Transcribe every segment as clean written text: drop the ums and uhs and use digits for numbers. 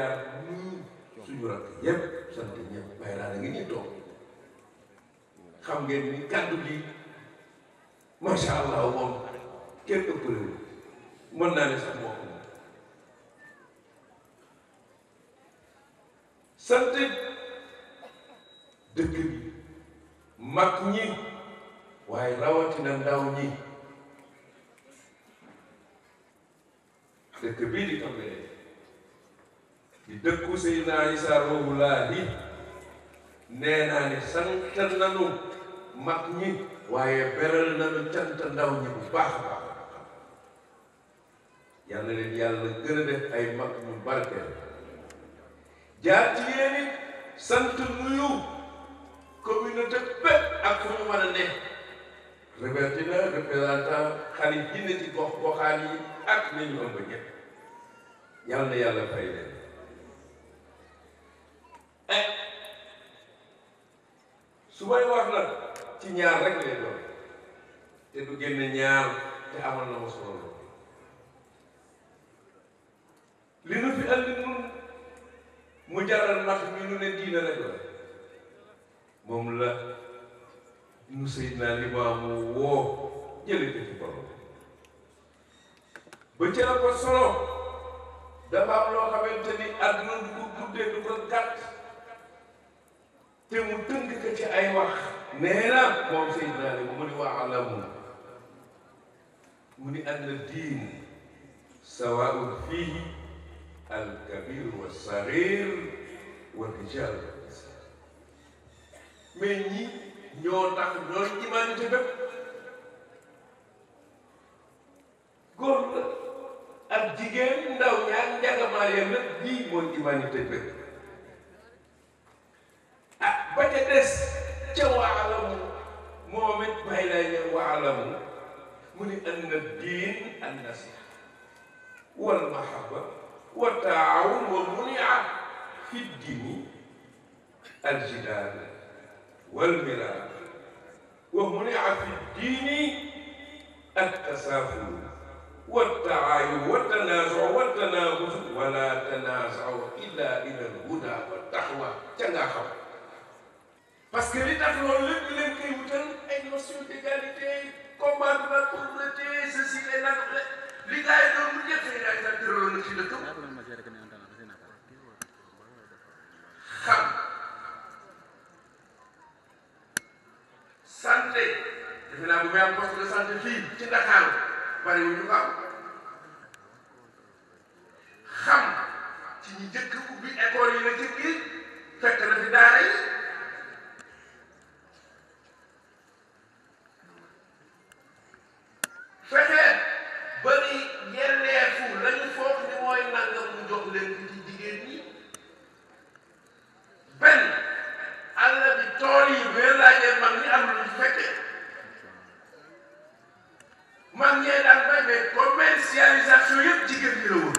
jaar nuyu suñu rakk yépp sant ñëpp bàyyi laa ngi ñuy toog xam ngeen ni kàddu gi macha allah moom kenn ëppalewu mën naa ne sax moo ko moom sant dëkk bi mag ñi waaye rawatina ndaw ñi dëkk bii di Cambérène di dëkku Seydina Issa Rouhou Lahi nee naa ne sant nanu mag ñi waaye beral nanu cant ndaw ñi bu baax a baax yal na leen yàlla gën a def ay mag ñu barkeel jaar ci yéen it sant nuyu communauté bépp ak fu ñu mën a ne rawatina représentant xarit yi ne ci gox goxaan yi ak nañu ëmb ñëpp yal na yàlla fay leen su may wax nag ci ñaar rek lay doon te du génn ñaar te amal na ma solo lool li nu fi andi nun mu jaral nax mi nu ne diina rek la moom la nu Seydina Limaamu woo jële ko ci borom ba ca la ko solo dafa am loo xamante ni àdduna du ko guddee du ko gàtt te mu tënk ko ci ay wax nee na moom Seydina Limaamu mu ni waalamu mu ni anna diin sawaa'un fiihi al-kabir wa as-saghir wa rijal mais ñi ñoo tax ñooy humanité bépp góor la ak jigéen ndaw ñaar njagamaar yam nag lii mooy humanité bépp ah ba ca des ca waalamu moom it bàyyi lay ne waalamu mu ni anna diin an-nasiha wal mahabba wa taawun wa munia fi dini al-jidal wal miraa wa munia fi dini at-tasaful wa taayun wa tanazu wa tanabuz wala tanazu illa ila al-huda wa taqwa ca nga xam parce que li tax loolu lépp leen koy wutal ay notion d'égalité combattre la pauvreté ceci et là li gars yi doon mu njëkk yi daal di tëraloon na ci dëkk xam santé defe naa bu may am poste de santé fii ci Dakar bari wu ñu ko am xam ci ñi njëkk ubbi école yi la ci biir fekk na fi daara yi fexe bari yelleefu lañu foog ni mooy nangam mu jox leen ci jigéen ñi benn àll bi tool yi bee laajee mag ñi am lu fekke mag ñee daan bay mais commercialisation yëpp jigéen ñi la woon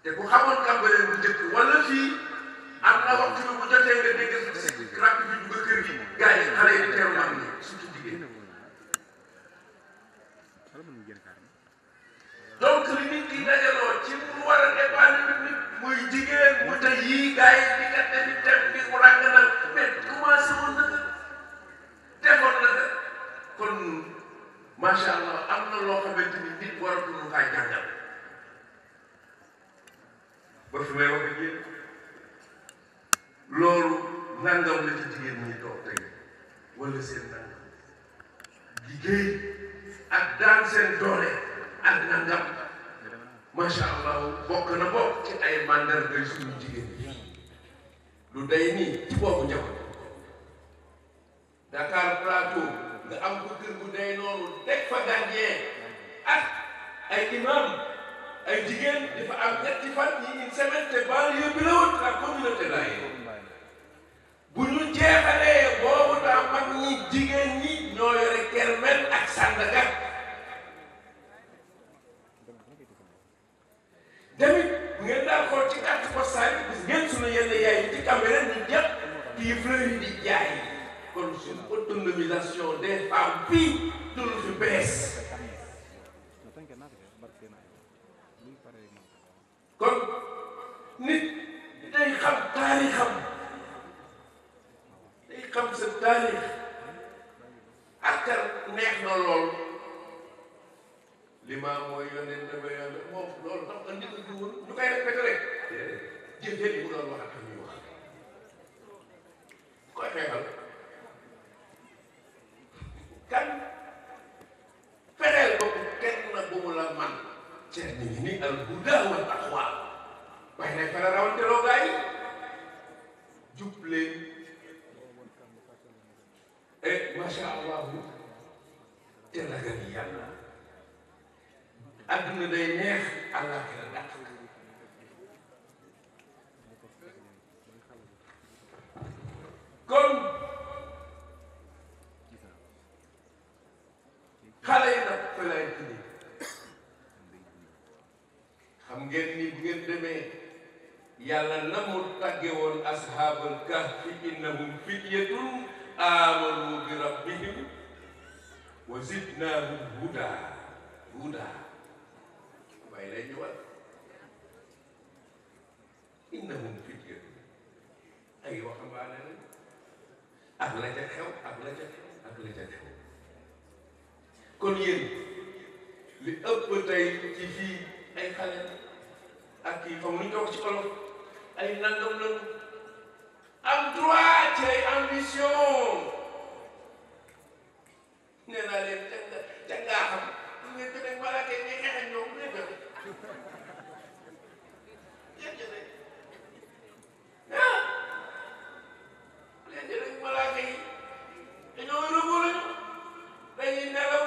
te ku xamoon Cambérène bu njëkk wala fii am na waxtu bi bu jotee nga dégg rap bi dugg kër gi gars yi xale yi teew mag ñi surtout jigéen donc li nit ki dajaloo ci mu war a dépendre nit muy jigéen mu tey yii gars yi di kat defi tem bi mu ràng na mais commencé woon na defoon na ko kon macha allah am na loo xamante ni nit waratuñu kaa jàngal ba fi may wax ak yéen loolu nangam la ci jigéen ñi toog tey wala seen nangam liggéey ak daan seen doole ak nangam macha allah bokk na bokk ci ay mandargay suñu jigéen ñi lu day nii ci boobu jamono Dakar Plateau nga am ko kër gu day noonu teg fa gardien ak ay imam ay jigéen dafa am ñetti fan ñi une semaine te banlieue bi la woon la communauté laay bu ñu jeexalee boobu daa mag ñi jigéen ñi ñoo yore Kermel ak Sandaga tamit bu ngeen daal xool ci carte postale bi gis ngeen sunu yenn yaay yi ci Cambérène ñu jëpp kii fleur yi di jaay kon suñu autonomisation des femmes fii dul fi bees kon nit day xam taarixam day xam sa taarix ak neex na lool li ma mooy yónnee dafa yàlla moom loolu tax nga njëkk a jiwoon ñu koy répété rek jëfee li mu doon wax ak ñuy wax koy xeexal kan fexeel ba ku kenn na bu mu la man seet ñu ngi ni al huda wal taqwa waaye nag fara rawante loo gaa yi jub leen macha allah te ragal yàlla adduna day neex àllaaxira dàq kon xale yi nag fa lay tudd xam ngeen ni bu ngeen demee yàlla na mu tàgge woon ashaabal kahfi innahum fityatun amanu bi rabbihim wa zidnaahum huda waaye lay ñëwaat innahum fityatun ay waxambaane la ak la ca xew ak la ca xew ak la ca xew kon yéen li ëpp tey ci fii ay xale ak kii comme ni ñu toog ci olof ay nangam lañu am droit ci ay ambition nee naa leen ca ngaa xam ngeen ko nekk malaaka yi ñuy xeex ak ñoom bu dee jëlee ah leen jëlee malaaka yi dañoo rëboo lañu dañuy nelaw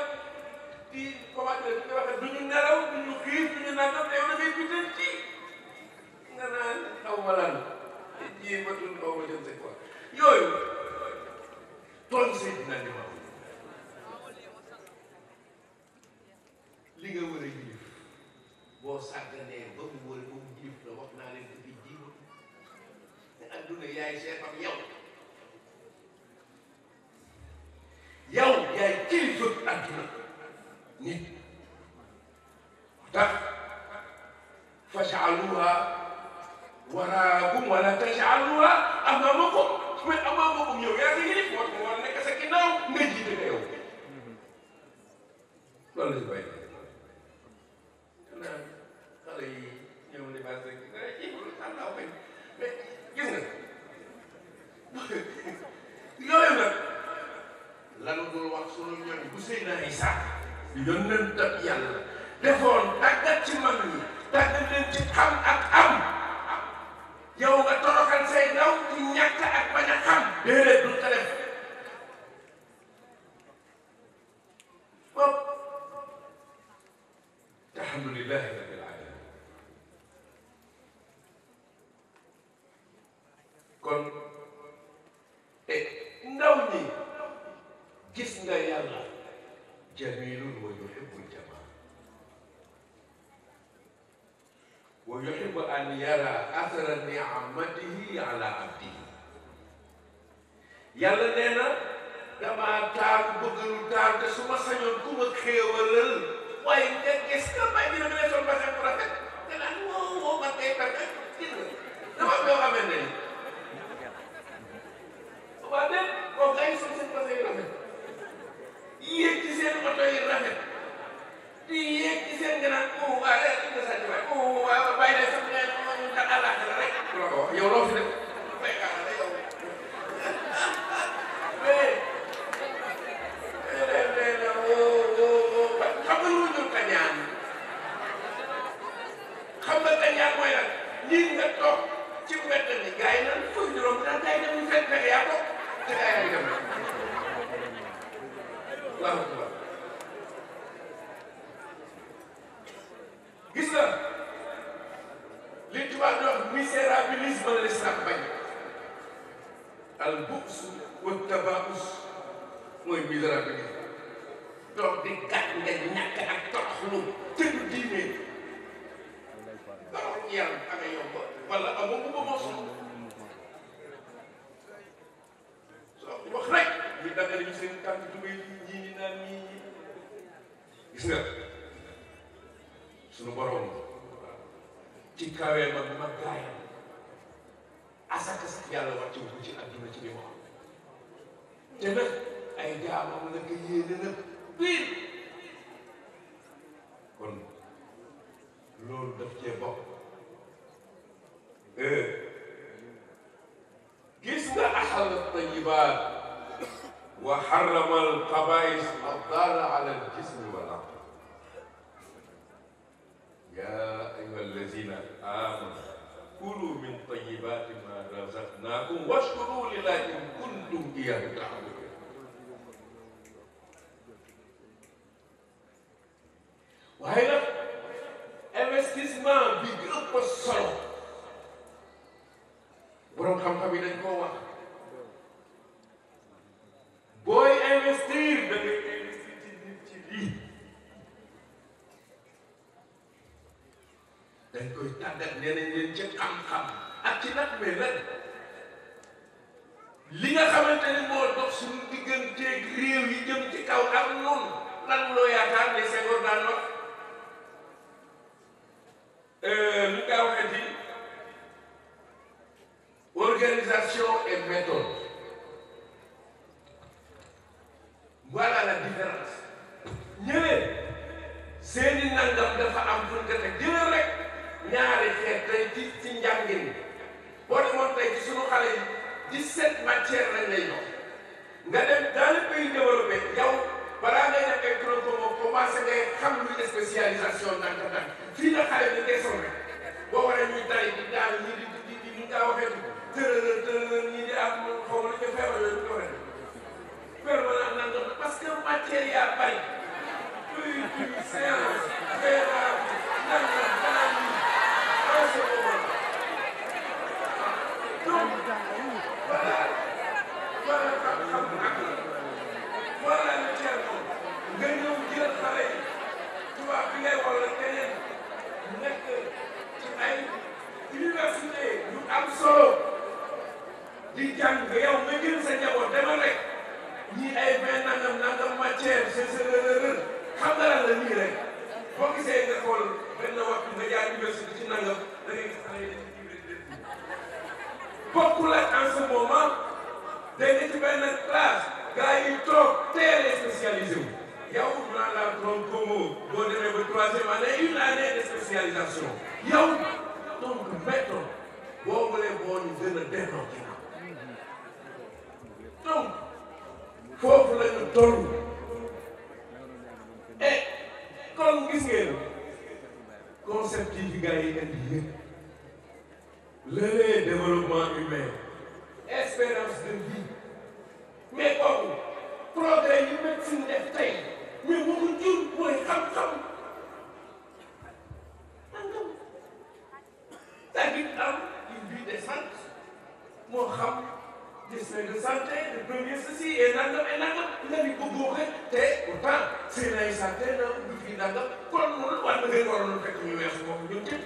di commencé di wax du ñu nelaw du ñu xiif du ñu nangam yow dafay bital ci nga naan xaw ma lan ji matul xaw ma jëm c'est quoi yooyu tool Seydina Limaamu li nga war a jëf boo sàgganee ba mu war a ba mu jëf la wax naa leen ko fi jiitu te adduna yaay seefam yow yaay kilifa adduna nit tax faj'aluha waraakum wala taj'aluha amaamakum mais amaamakum yow yaa ngi nii moo war nekk sa ginnaaw nga jiite nga yow loolu la si bàyyi xanaa xale yi ñëw ni base rek àndaaw kañ mais gis nga yooyu nag lanu dul wax sunu ñoñ bu Seydina Isa yónnent ak yàlla defoon tàggat ci mag ñi tàggat leen ci xam ak am yow nga toroxal say ndaw ci ñàkk ak bañ a xam déedéet du ko def bopp alhamdulillahi rabbil alamin kon ndaw ñi gis nga yàlla jamilun wa yuhibbul jamal wa yuhibbu an yara athara ni'matihi ala abdihi yàlla nee na damaa taaru bëgg lu taar te su ma sañoon ku ma xéewalal waaye nga gis nga may dina nga ne sol ba seen rafet nga naan woo man kay perte gis nga dama yoo xamante ne waa de kooku ay sol seen base yu rafet yéeg ci seen oto yi rafet di yéeg ci seen gànnaaw waa de nga sàcc waay waa bàyyi leen sax nga ne ñu kat àllaaxira rek la ko wax yow loo fi def bay xaaral la yow xam nga lu dul kañaan xam nga kañaan mooy lan lii nga toog ci mbedd mi gars yi naan fooy juróom naan gars yi dem ñu fekk fekk yaa toog te gars yaa ngi dem waaw waaw gis nga li tubaab di wax misérabilisme la l'islam bañ al bu's wa tabaa'us mooy misérabilisme toog di gàtt nga ñàkk ak toroxlu te du diine torox yàlla amee yow ba wala amoo ko ba mos soo wax rek ñu daggal ñu seen tànk tubéy ñii ñi naan ñii gis nga sunu borom ci kaweem ak màggaayam asaka sax yàlla wàcce ko ci àdduna ci li mu am te nag ay jaamam la ko yéene nag biir kon loolu daf cee bokk gis nga axal tayibaat wa xarama alxabaais addaala ala aljismi wal aql yaa ayuha allazina amanu kulu min tayibaati ma razaqnaakum washkuru lillahi in kuntum iyyahu ta'budun waaye nag investissement bi ëpp solo borom xam-xam yi dañ koo wax booy investir da ngay investir ci nit ci lii dañ koy tàggat ñeneen leen ci xam-xam ak ci nag mais nag li nga xamante ni moo dox suñu digganteeg réew yi jëm ci kaw ak noonu lan loo yaakaar ne Senghor daan wax lu nga waxee ci organisation et méthode voilà la différence ñëwee seeni nangam dafa am fu nga teg jëlal rek ñaari xeet tey ci njàngin boo demoon tey ci sunu xale yi 17 matières lañ lay jox nga dem dans les pays développés yow balaa ngay def ay promo commencé ngay xam luy spécialisation ndànk-ndànk fii la xale bi desoon rek boo waree ñuy tari di daal ñii di ñu kaa waxee tërërër ñii di am xaw ma lu ñu feebar yooyu ñu ko waxee permanent nangam parce que matière yaa bari séance feebar nangam banaan yi en ce moment donc voilà xam-xam ak voilà le terme nga ñëw jël xale yi tubaab bi ngay wala keneen nekk ci ay université yu am solo di jàng yow nga jël sa njaboot demal rek ñii ay 20 nangam matière c'est xam nga lan la nii rek boo gisee nga xool benn waxtu nga jaar université ci nangam da ngay gis xale yi dañuy dimbali bokkul ak en ce moment day ne ci benn classe gars yi toog teel a spécialisé wu yow dans la promo boo demee ba 3e année une année de spécialisation yow donc méthode boobu la boo ñu gën a delloo ginnaaw donc foofu la ñu toll et comme gis ngeen concept yi gars yi indi yëpp le développement humain espérance de vie mais kooku progrès yi médecine def tey mais bu ko jur mooy xam-xam c'est-à-dire am une vie décente moo xam des soins de santé de premier ceci et nangam nga ni bëggoo ko te pourtant seen ay santé na ubbi fii nangam kon loolu war na ngeen waroon fekk ñu weesu moom ñun ñëpp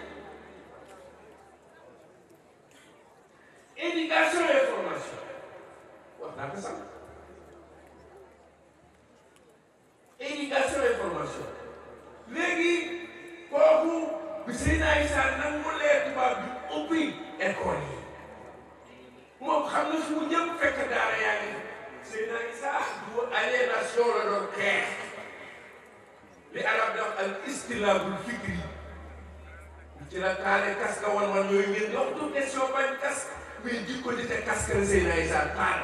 éducation et formation wax naa ko sax éducation et formation léegi kooku bi Seydina Issa nangu lee tubaab bi ubbi école yi moom xam na fu mu ñëpp fekk daara yaa ngi Seydina Issa du aliénation la doon xeex li arab daf al istilaabul fikri ci la taale kaska wan yooyu ngeen wax du question bañ kas mais jikko di te kaska la Seydina Issa taal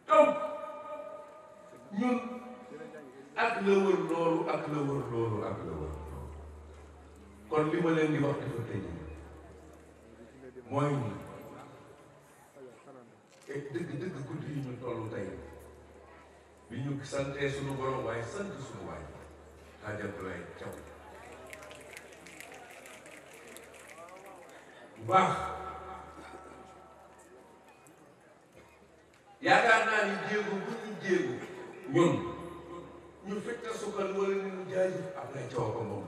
donc ñun ak la wër loolu ak la wër loolu ak la wër loolu kon li ma leen di wax dafa tëj mooy ni et dëgg guddi yi ñu toll tey bi ñu santee suñu borom waaye sant suñu waay Hadj Abdoulaye Thiaw bu baax yaakaar naa ni jéego bu ñu jéego ñun ñu fekk sukkal wala ni ñu jaajëf Abdoulaye Thiaw ko moom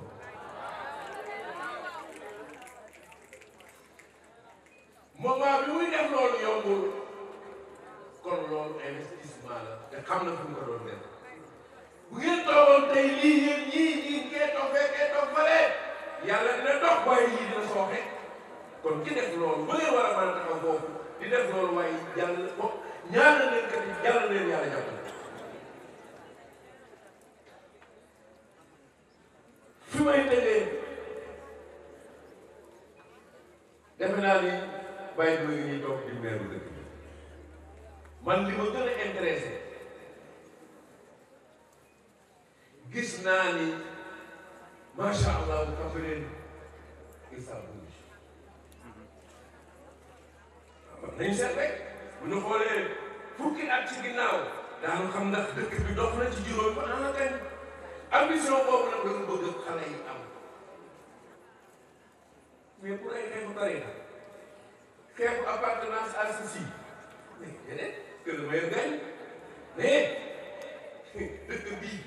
moment bi muy def loolu yombul kon loolu investissement la te xam na fu mu ko doon def bu ngeen toogoon tey lii yéen ñii kee toog fee kee toog fale yàlla dina dox waaye lii dina sooxe kon ki def loolu ba ngeen war a mën a taxaw foofu di def loolu waaye yàlla ko ñaanal leen kat yi yàlla leen yàlla jàppale fi may tëjee defe naa ni bàyyi bi ngi ñuy toog di meeru dëkk bi man li ma gën a intéressé gis naa ni macha allah bu Cambérène isa bouge waaw nañu seet rek bu ñu xoolee fukki at ci ginnaaw daanu xam ndax dëkk bi dox na ci juróom ba ana kañ ambition boobu nag dañu bëgg xale yi am mais pour ay xeexu tarixa xeexu appartenance à ceci mais yeneen que le meilleur gagne mais dëkk bii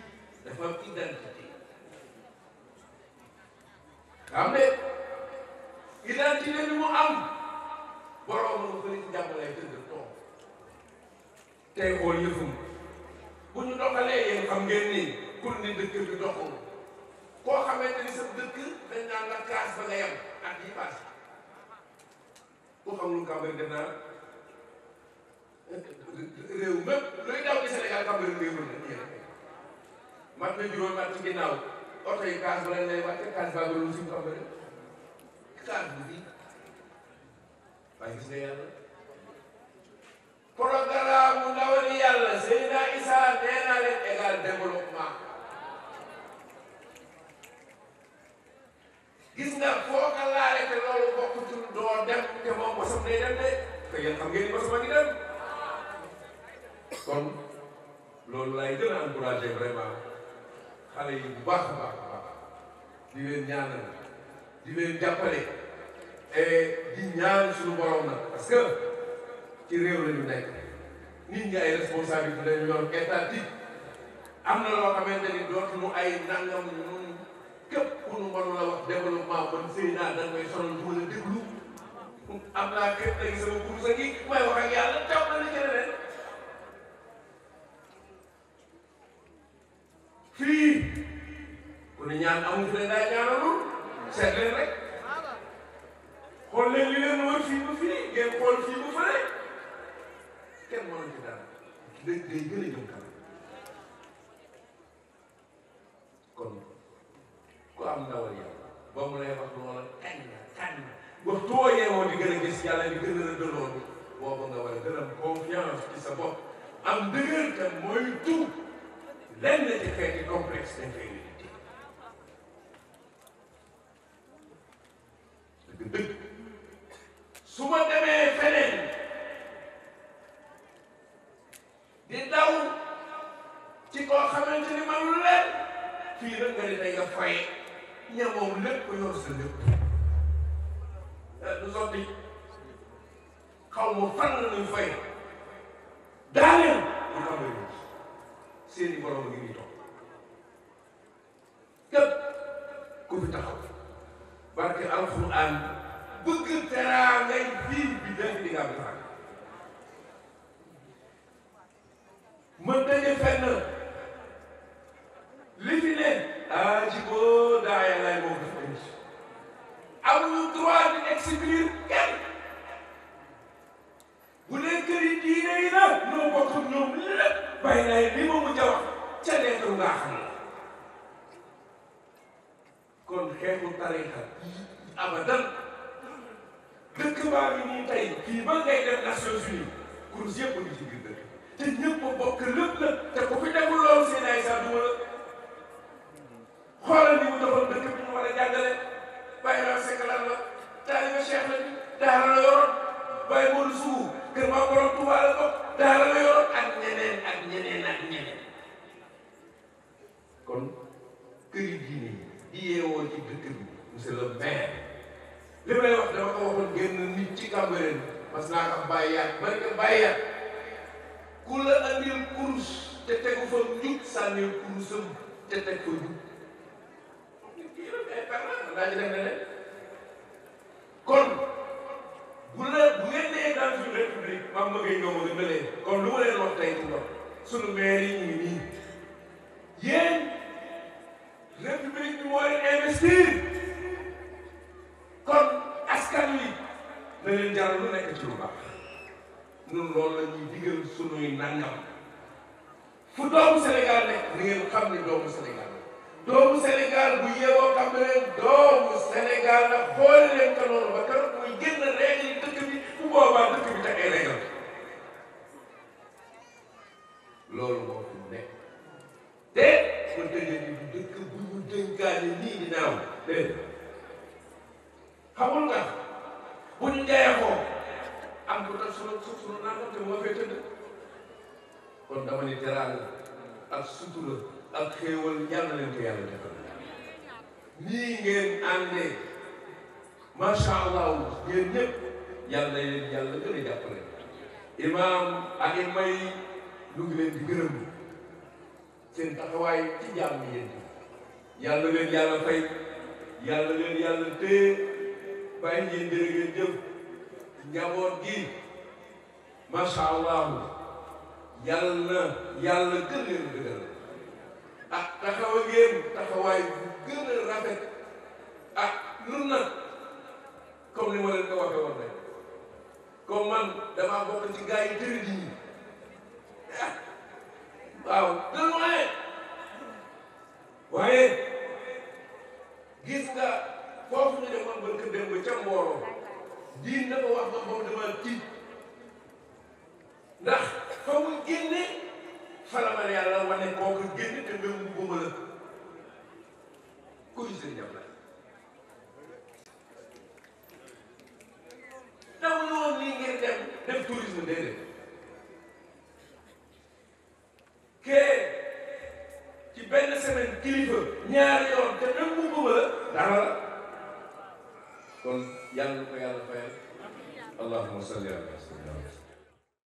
dafa am identité xam ne identité bi mu am borom mu bëri ci jàppale tëdd toog tey xool yëfum bu ñu doxalee yéen xam ngeen ni pour ni dëkk bi doxul koo xamante ni sa dëkk dañ naan la classe ba nga yem at yi passé ku xam lu Cambérène def naa réew mépp luy daw ci Sénégal Cambérène réew na ñeen mat na juróomi at ci ginnaaw oto yi kaas ba lañ lay wàcce kaas baa ba lu suñu Cambérène kaas bu fii waaye gis nga yàlla programme mu ndawal yàlla Seydina Issa nee naa leen égal développement gis nga foo ko laale te loolu bokkutul doo dem te moom mosam day dem de te yéen xam ngeen ni mosama ngi dem kon loolu laay gën a encouragé vraiment xale yi bu baax a baax a baax di leen ñaanal di leen jàppale et di ñaan suñu borom nag parce que ci réew la ñu nekk nit ñi ay responsabilité lañu yor étatique am na loo xamante ni dootuñu ay nangam ñun képp ku nu mënul a wax développement bon Seydina da ngay sonal du mën a déglu am naa képp léegi sama kursa gi may wax ak yàlla taw na li keneen fii ku ne ñaan amul fi ne daa ñaanalul seet leen rek xool leen li leen wër fii ba fii ngeen xool fii ba fële kenn mënul ci dara day gën a jëm kanam kon ku am ndawal yàlla ba mu lay wax loola kañ wax tooyee woo di gën a gis yàlla di gën a rëddaloon boobu nga war a gën a am confiance ci sa bopp am dëgër te mooy tout lenn ci xeeti complexe d'infériorité dëgg su ma demee feneen di daw ci koo xamante ni manul leen fii nag nga di tey nga fay ñamoom lépp yor sa lépp du sotti xaw ma fan la ñuy fay daaneel ñu xam ne seeni borom ngi nii toog képp ku fi taxaw barke alxuraan bëgg teraa ngay bii bi def di nga am tax ma daje fenn li fi ne ci boo daaya lay moom dafa indi amuñu droit di expliquer kenn bu dee kër yi diine yi la ñoo bokk ñoom lépp bàyyi naa li ma mujj a wax ca lettre nga xam la kon xeexu tarixa abadan dëkk baa ngi nii tey fii ba ngay dem Nations Unies kurus yëpp ngi ci biir dëkk te ñëpp a bokk lépp la te ku fi deful loolu seen ay saa duma la xoolal ni mu doxal dëkk bi ñu war a jàngale bàyyi naa sekkalan la taaliba Cheikh la daara la yoroon bàyyi Modou Sougou kër maa borom Touba la bokk daara la yoroon ak ñeneen ak ñeneen ak ñeneen kon kër yi diine yi yeewoo ci dëkk bi monsieur le maire li may wax dama ko waxoon génn nit ci Cambérène parce que naa ko bàyyi yaat bari ko bàyyi yaat ku la andil kurus te tegu fa njub sànnil kurusam te teg fa njub daa ci def leneen kon bu ngeen nee dans une république maam ma ngay ñëw ma gën a leen kon lu ma leen wax tey ci ndox sunu maire yi ñu ngi nii yéen république bi moo leen investir kon askan wi na leen jaral lu nekk ci lu baax ñun loolu la ñuy digal sunuy nangam fu doomu Sénégal nekk ni ngeen xam ne doomu Sénégal doomu Sénégal bu yeewoo xam ne leen doomu Sénégal la xoole leen ka noonu ba keroog muy génn règle yi dëkk bi bu boobaa dëkk bi teg ay règle loolu moo fi nekk te ma tëjee ni bu dëkk bu ñu dénkaane nii di naaw dégg xamul nga bu ñu jaayee ko am ko tax sunu nangam te moo fay tëdd kon dama ni teraanga ak sutura ak xéewal yàlla leen ko yàlla defal nii ngeen àndee macha allah yéen ñëpp yàlla leen yàlla gën a jàppale imaam ak i may lu ngi leen di gërëm seen taxawaay ci jàmm yéen yàlla leen yàlla fay yàlla leen yàlla téye bàyyi ngeen jërë ngeen jëf njaboot gi macha allah yàlla gën leen dëgëral ah taxawa ngeen taxawaay bu gën a rafet ah nun nag comme ni ma leen ko waxee woon rek comme man damaa bokk ci gars yi tëri di waaw dël waaye gis nga foofu ñu demoon ba kër dem ba ca mbooloo diin na ko wax ba moom dama tiit ndax fa mu génne falamal yàlla wane kooku génne te même bu gëma la kuy seen jàpp la daw noonu nii ngeen def tourisme déedéet kee ci benn semaine kilifa ñaari yoon te même bu gëma la dara la kon yàlla na ko yàlla fayal allahumma salli ala